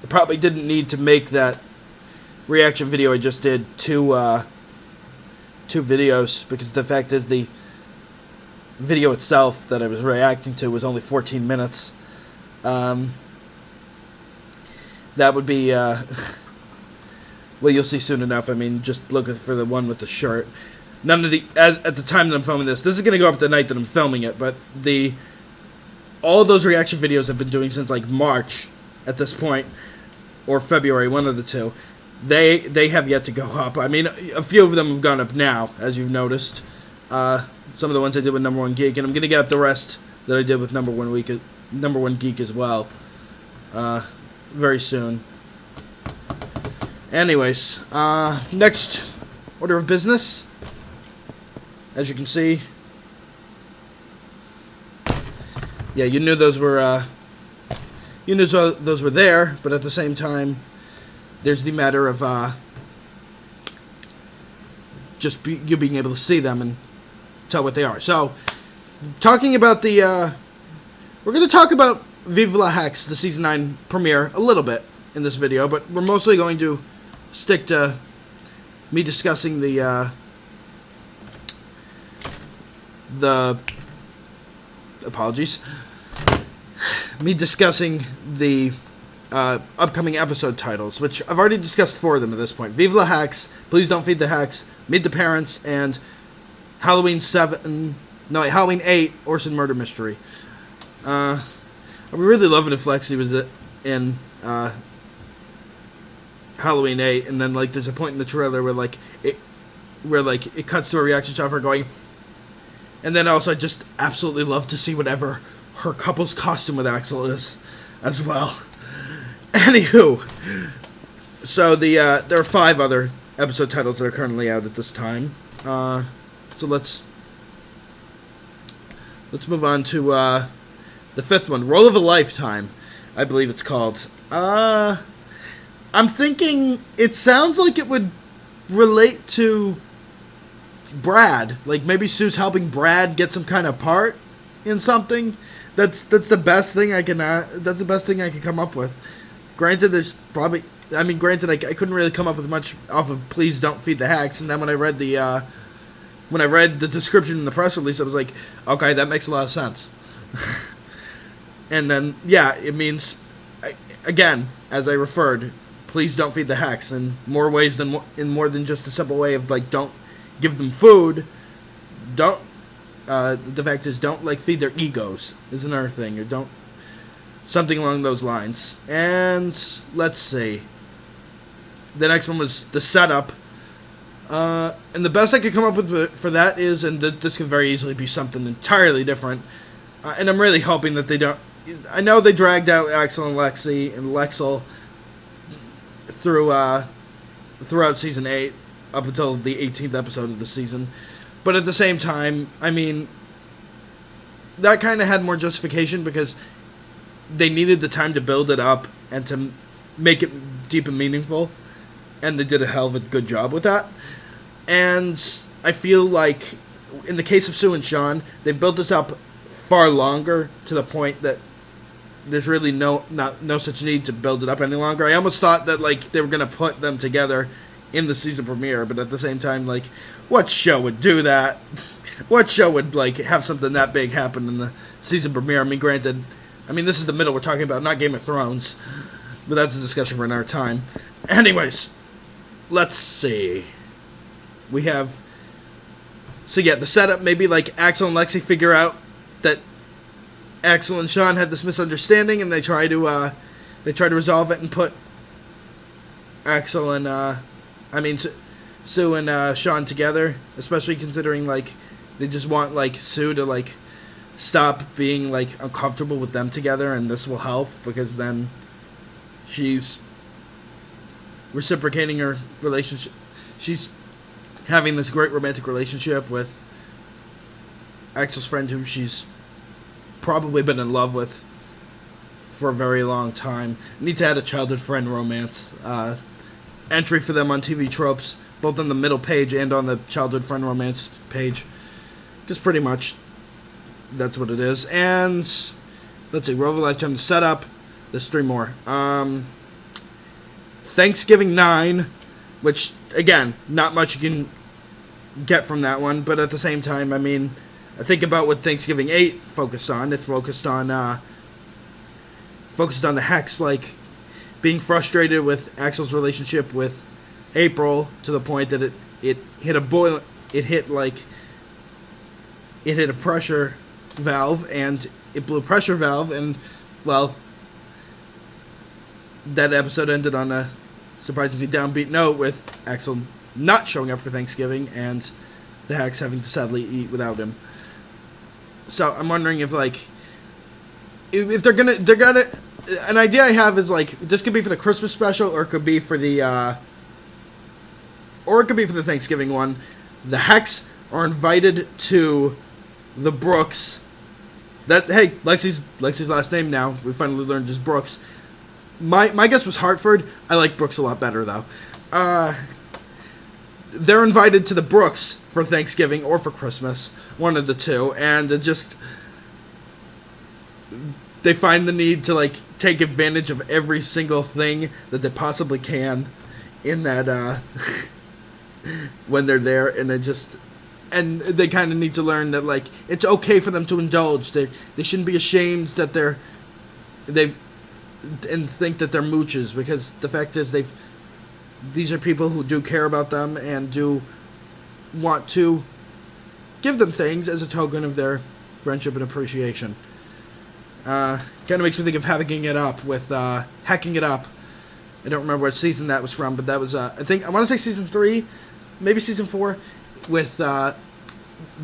I probably didn't need to make that reaction video I just did two videos, because the fact is the video itself that I was reacting to was only 14 minutes. That would be well, you'll see soon enough. I mean, just look for the one with the shirt. None of the at the time that I'm filming this is going to go up the night that I'm filming it, but all those reaction videos I've been doing since like March at this point, or February, one of the two. They have yet to go up. I mean, a few of them have gone up now, as you've noticed. Some of the ones I did with Number One Geek, and I'm gonna get up the rest that I did with Number One Geek as well, very soon. Anyways, next order of business, as you can see. Yeah, you knew those were those were there, but at the same time, there's the matter of you being able to see them and tell what they are. So, talking about we're going to talk about Viva la Hex, the Season 9 premiere, a little bit in this video, but we're mostly going to stick to me discussing the apologies. Me discussing the upcoming episode titles, which I've already discussed 4 of them at this point. Viva la Hex, Please Don't Feed the Hex, Meet the Parents, and Halloween 8, Orson Murder Mystery. I'd be really loving if Lexi was in Halloween 8, and then like there's a point in the trailer where it cuts to a reaction shot of her going, and then also I'd just absolutely love to see whatever her couple's costume with Axel is as well. Anywho, so there are 5 other episode titles that are currently out at this time. So let's move on to the 5th one, Role of a Lifetime, I believe it's called. I'm thinking it sounds like it would relate to Brad, like maybe Sue's helping Brad get some kind of part in something. That's the best thing I can come up with. Granted, there's probably, I couldn't really come up with much off of Please Don't Feed the Hex, and then when I read the description in the press release, I was like, okay, that makes a lot of sense. And then, yeah, it means, again, as I referred, please don't feed the Hex in more ways than just a simple way of like, don't give them food. The fact is, don't like feed their egos is another thing, or don't. Something along those lines. And let's see. The next one was the setup. And the best I could come up with for that is, and this could very easily be something entirely different. And I'm really hoping that they don't. I know they dragged out Axel and Lexi and Lexel throughout Season 8 up until the 18th episode of the season. But at the same time, I mean, that kind of had more justification because they needed the time to build it up and to make it deep and meaningful, and they did a hell of a good job with that. And I feel like in the case of Sue and Sean, they built this up far longer to the point that there's really no such need to build it up any longer. I almost thought that like they were gonna put them together in the season premiere, but at the same time, like, what show would do that? What show would like have something that big happen in the season premiere? I mean, granted, this is the middle we're talking about, not Game of Thrones. But that's a discussion for another time. Anyways, let's see. We have... So yeah, the setup, maybe like Axel and Lexi figure out that Axel and Sean had this misunderstanding, and they try to resolve it and put Axel and, Sue and Sean together. Especially considering, like, they just want, like, Sue to, like, stop being like uncomfortable with them together, and this will help because then she's reciprocating her relationship. She's having this great romantic relationship with Axel's friend, who she's probably been in love with for a very long time. Need to add a childhood friend romance entry for them on TV Tropes, both on the middle page and on the childhood friend romance page. Just pretty much that's what it is. And let's see, Role of a Lifetime, the setup. There's 3 more. Thanksgiving 9, which, again, not much you can get from that one, but at the same time, I mean, I think about what Thanksgiving 8 focused on. It focused on the Hex, like, being frustrated with Axel's relationship with April to the point that it hit a pressure valve, and it blew a pressure valve, and, well, that episode ended on a surprisingly downbeat note with Axel not showing up for Thanksgiving and the Hex having to sadly eat without him. So I'm wondering if they're gonna an idea I have is like this could be for the Christmas special or it could be for the Thanksgiving one. The Hex are invited to the Brooks. That hey, Lexi's last name now. We finally learned is Brooks. My guess was Hartford. I like Brooks a lot better though. They're invited to the Brooks for Thanksgiving or for Christmas, one of the two, and they find the need to like take advantage of every single thing that they possibly can in that when they're there, and they kind of need to learn that like it's okay for them to indulge. They shouldn't be ashamed that and think that they're mooches, because the fact is these are people who do care about them and do want to give them things as a token of their friendship and appreciation. Kind of makes me think of Hacking It Up with Hacking It Up. I don't remember what season that was from, but that was I want to say season 3, maybe season 4, with the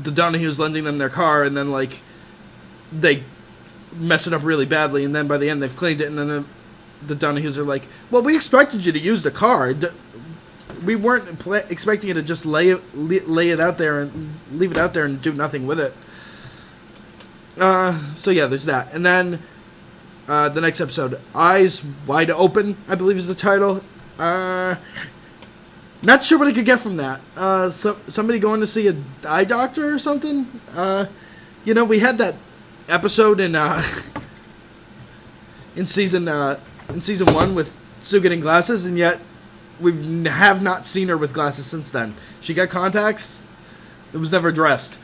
Donahues lending them their car, and then like they mess it up really badly, and then by the end they've cleaned it, and then the Donahues are like, well, we expected you to use the car. We weren't expecting you to just lay it out there and leave it out there and do nothing with it. So yeah, there's that. And then the next episode, Eyes Wide Open, I believe is the title. Not sure what I could get from that. Somebody going to see an eye doctor or something? We had that episode in season 1 with Sue getting glasses, and yet we have not seen her with glasses since then. She got contacts. It was never addressed.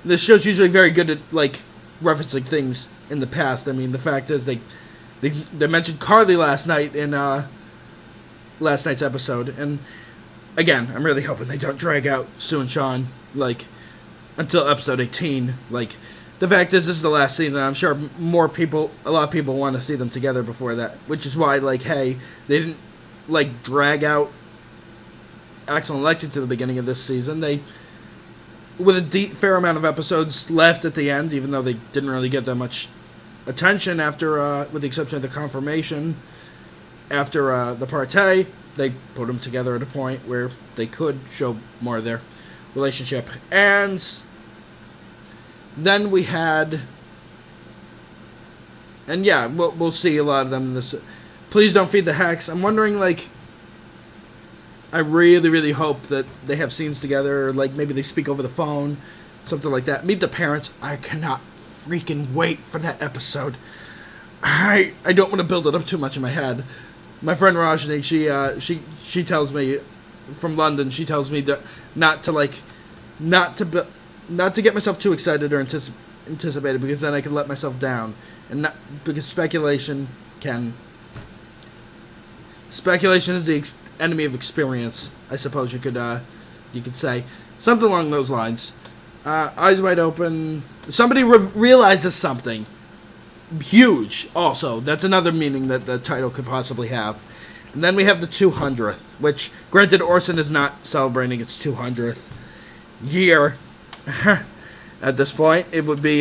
This show's usually very good at like referencing things in the past. I mean, the fact is they mentioned Carly last night in last night's episode, and again, I'm really hoping they don't drag out Sue and Sean like until episode 18. Like, the fact is, this is the last season. I'm sure a lot of people want to see them together before that, which is why, like, hey, they didn't like drag out Axel and Lexi to the beginning of this season. They, with a fair amount of episodes left at the end, even though they didn't really get that much attention after, with the exception of the confirmation, after the party, they put them together at a point where they could show more of their relationship. And then we had, and yeah, we'll see a lot of them in this. Please Don't Feed the Hex. I'm wondering, like, I really, really hope that they have scenes together, like maybe they speak over the phone, something like that. Meet the Parents. I cannot freaking wait for that episode. I don't want to build it up too much in my head. My friend Rajni, she tells me from London, she tells me not to get myself too excited or anticipated, because then I can let myself down, and not because speculation is the enemy of experience, I suppose you could say something along those lines. Eyes Wide Open. Somebody realizes something huge. Also, that's another meaning that the title could possibly have. And then we have the 200th, which, granted, Orson is not celebrating its 200th year. At this point, it would be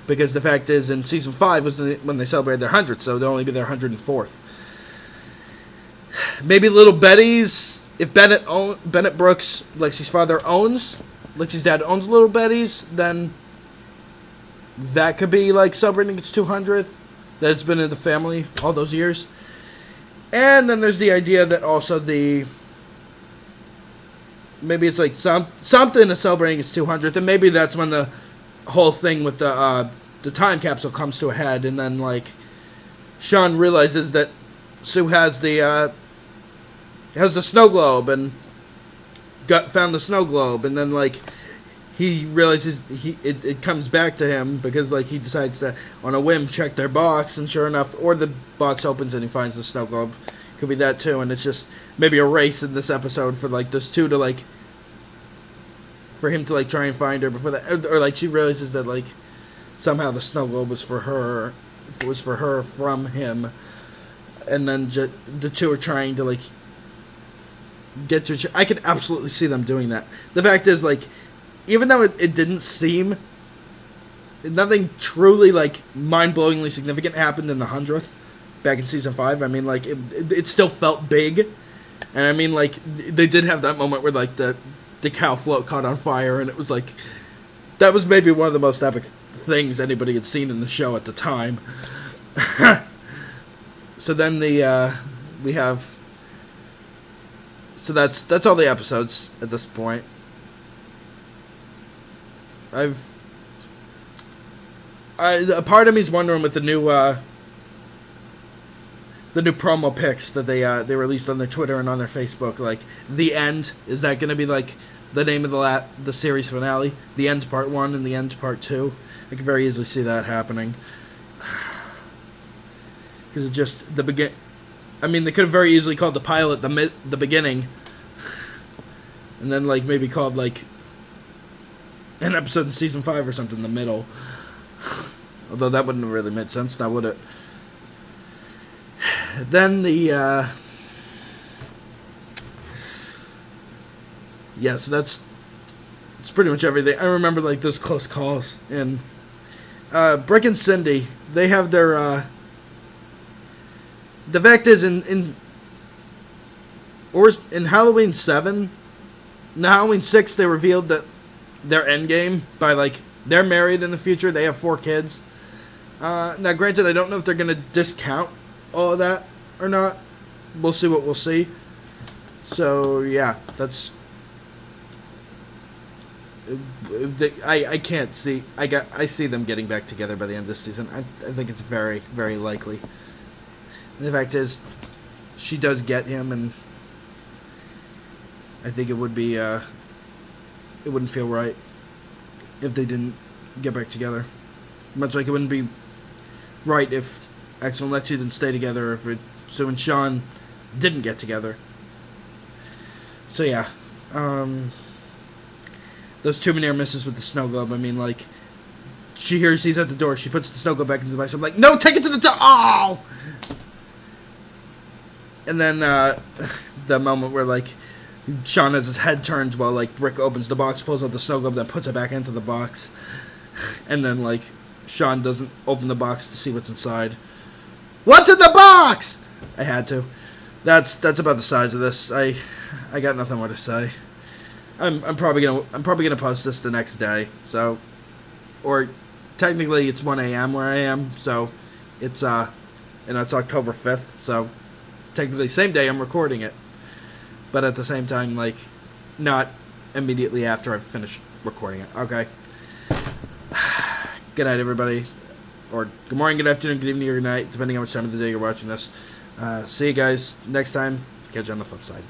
because the fact is, in season 5 was when they celebrated their 100th, so they'll only be their 104th. Maybe Little Betty's, if Bennett Brooks, Lexi's dad owns Little Betty's, then that could be like celebrating its 200th, that it's been in the family all those years. And then there's the idea that also maybe it's like something is celebrating its 200th, and maybe that's when the whole thing with the time capsule comes to a head, and then like Sean realizes that Sue has the has the snow globe and found the snow globe, and then like he realizes it comes back to him because like he decides to on a whim check their box, and sure enough, or the box opens and he finds the snow globe. Could be that too, and it's just maybe a race in this episode for like this two to like for him to like try and find her before that, or like she realizes that like somehow the snow globe was for her, it was for her from him, and then the two are trying to like get to. I could absolutely see them doing that. The fact is, like, even though it didn't seem, nothing truly like mind-blowingly significant happened in the 100th back in season 5. I mean, like it still felt big, and I mean, like they did have that moment where like the cow float caught on fire, and it was like that was maybe one of the most epic things anybody had seen in the show at the time. So then we have. So that's all the episodes at this point. A part of me is wondering with the new promo pics that they released on their Twitter and on their Facebook, like The End, is that going to be like the name of the series finale? The End Part 1 and The End Part 2. I can very easily see that happening. Because it's just I mean, they could have very easily called the pilot the beginning, and then like maybe called like an episode in season 5 or something in the middle. Although that wouldn't have really made sense, now would it? Then yeah, so that's pretty much everything. I remember like those close calls, and Brick and Cindy, they have their the fact is in Halloween 7, in Halloween 6 they revealed that their endgame by like they're married in the future, they have 4 kids. Now granted, I don't know if they're gonna discount all of that or not. We'll see what we'll see. So yeah, that's I can't see I see them getting back together by the end of this season. I think it's very, very likely. And the fact is, she does get him, and I think it would be it wouldn't feel right if they didn't get back together. Much like it wouldn't be right if Axel and Lexi didn't stay together, if Sue and Sean didn't get together. So yeah, those 2 near misses with the snow globe. I mean, like, she hears he's at the door, she puts the snow globe back into the box. I'm like, no, take it to the door. Oh! And then the moment where like Sean has his head turned while like Brick opens the box, pulls out the snow globe, then puts it back into the box, and then like Sean doesn't open the box to see what's inside. What's in the box? I had to. That's about the size of this. I got nothing more to say. I'm probably gonna post this the next day. So, or technically it's 1 a.m. where I am. So, it's it's October 5th. So, technically same day I'm recording it. But at the same time, like, not immediately after I've finished recording it. Okay. Good night, everybody. Or good morning, good afternoon, good evening, or good night, depending on which time of the day you're watching this. See you guys next time. Catch you on the flip side.